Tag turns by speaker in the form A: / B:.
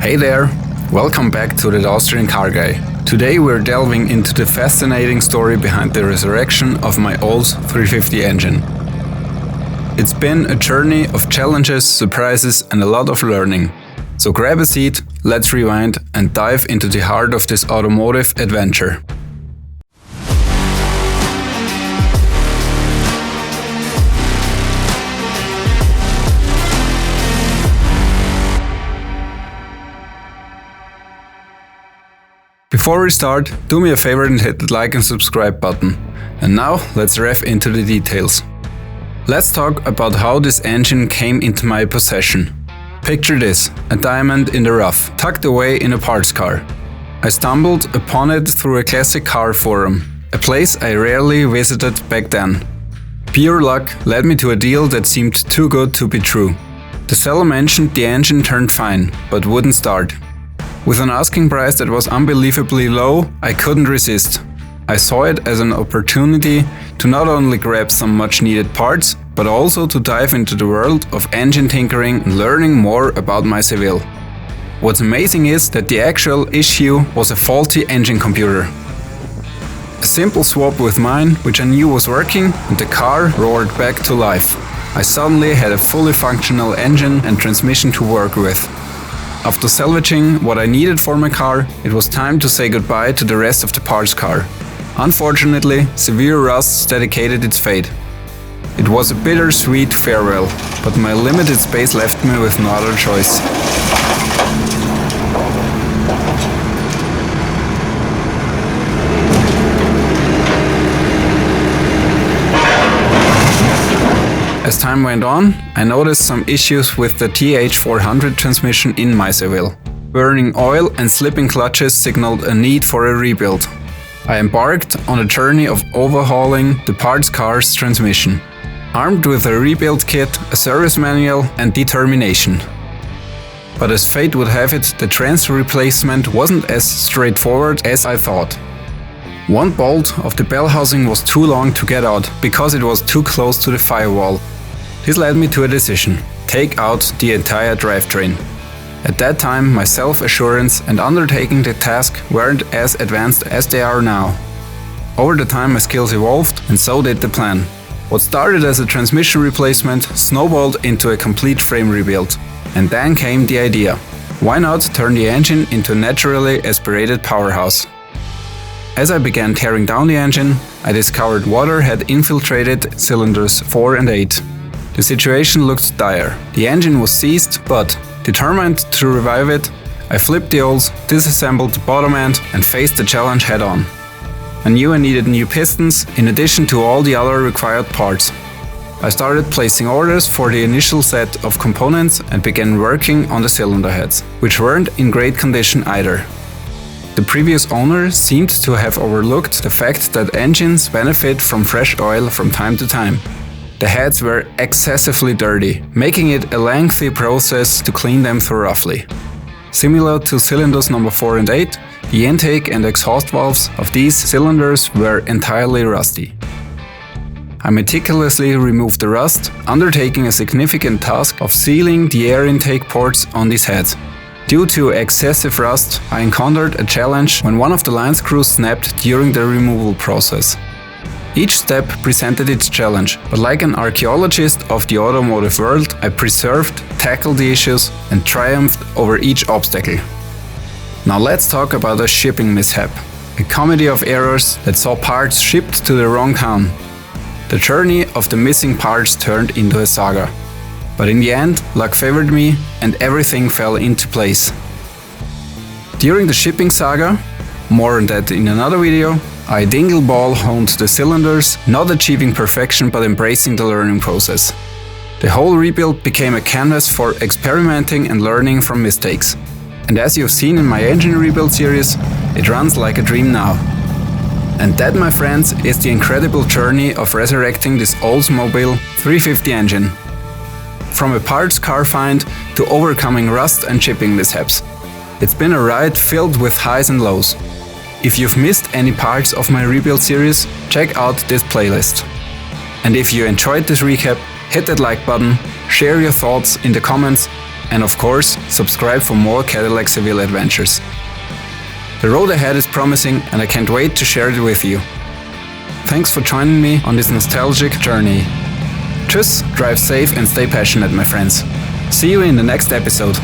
A: Hey there, welcome back to the Austrian car guy. Today we're delving into the fascinating story behind the resurrection of my old 350 engine. It's been a journey of challenges, surprises and a lot of learning. So grab a seat, let's rewind and dive into the heart of this automotive adventure. Before we start, do me a favor and hit the like and subscribe button. And now let's rev into the details. Let's talk about how this engine came into my possession. Picture this, a diamond in the rough, tucked away in a parts car. I stumbled upon it through a classic car forum, a place I rarely visited back then. Pure luck led me to a deal that seemed too good to be true. The seller mentioned the engine turned fine, but wouldn't start. With an asking price that was unbelievably low, I couldn't resist. I saw it as an opportunity to not only grab some much needed parts, but also to dive into the world of engine tinkering and learning more about my Seville. What's amazing is that the actual issue was a faulty engine computer. A simple swap with mine, which I knew was working, and the car roared back to life. I suddenly had a fully functional engine and transmission to work with. After salvaging what I needed for my car, it was time to say goodbye to the rest of the parts car. Unfortunately, severe rust dedicated its fate. It was a bittersweet farewell, but my limited space left me with no other choice. As time went on, I noticed some issues with the TH400 transmission in my Seville. Burning oil and slipping clutches signaled a need for a rebuild. I embarked on a journey of overhauling the parts car's transmission, armed with a rebuild kit, a service manual and determination. But as fate would have it, the trans replacement wasn't as straightforward as I thought. One bolt of the bell housing was too long to get out because it was too close to the firewall. This led me to a decision: take out the entire drivetrain. At that time, my self-assurance and undertaking the task weren't as advanced as they are now. Over the time my skills evolved, and so did the plan. What started as a transmission replacement snowballed into a complete frame rebuild. And then came the idea: why not turn the engine into a naturally aspirated powerhouse? As I began tearing down the engine, I discovered water had infiltrated cylinders 4 and 8. The situation looked dire. The engine was seized, but, determined to revive it, I flipped the oils, disassembled the bottom end and faced the challenge head on. I knew I needed new pistons in addition to all the other required parts. I started placing orders for the initial set of components and began working on the cylinder heads, which weren't in great condition either. The previous owner seemed to have overlooked the fact that engines benefit from fresh oil from time to time. The heads were excessively dirty, making it a lengthy process to clean them thoroughly. Similar to cylinders number 4 and 8, the intake and exhaust valves of these cylinders were entirely rusty. I meticulously removed the rust, undertaking a significant task of sealing the air intake ports on these heads. Due to excessive rust, I encountered a challenge when one of the line screws snapped during the removal process. Each step presented its challenge, but like an archaeologist of the automotive world, I persevered, tackled the issues, and triumphed over each obstacle. Now let's talk about a shipping mishap, a comedy of errors that saw parts shipped to the wrong town. The journey of the missing parts turned into a saga. But in the end, luck favored me and everything fell into place. During the shipping saga, more on that in another video, I dingle-ball honed the cylinders, not achieving perfection but embracing the learning process. The whole rebuild became a canvas for experimenting and learning from mistakes. And as you've seen in my engine rebuild series, it runs like a dream now. And that, my friends, is the incredible journey of resurrecting this Oldsmobile 350 engine. From a parts car find to overcoming rust and shipping mishaps. It's been a ride filled with highs and lows. If you've missed any parts of my rebuild series, check out this playlist. And if you enjoyed this recap, hit that like button, share your thoughts in the comments and of course, subscribe for more Cadillac Seville adventures. The road ahead is promising and I can't wait to share it with you. Thanks for joining me on this nostalgic journey. Tschüss, drive safe and stay passionate, my friends. See you in the next episode.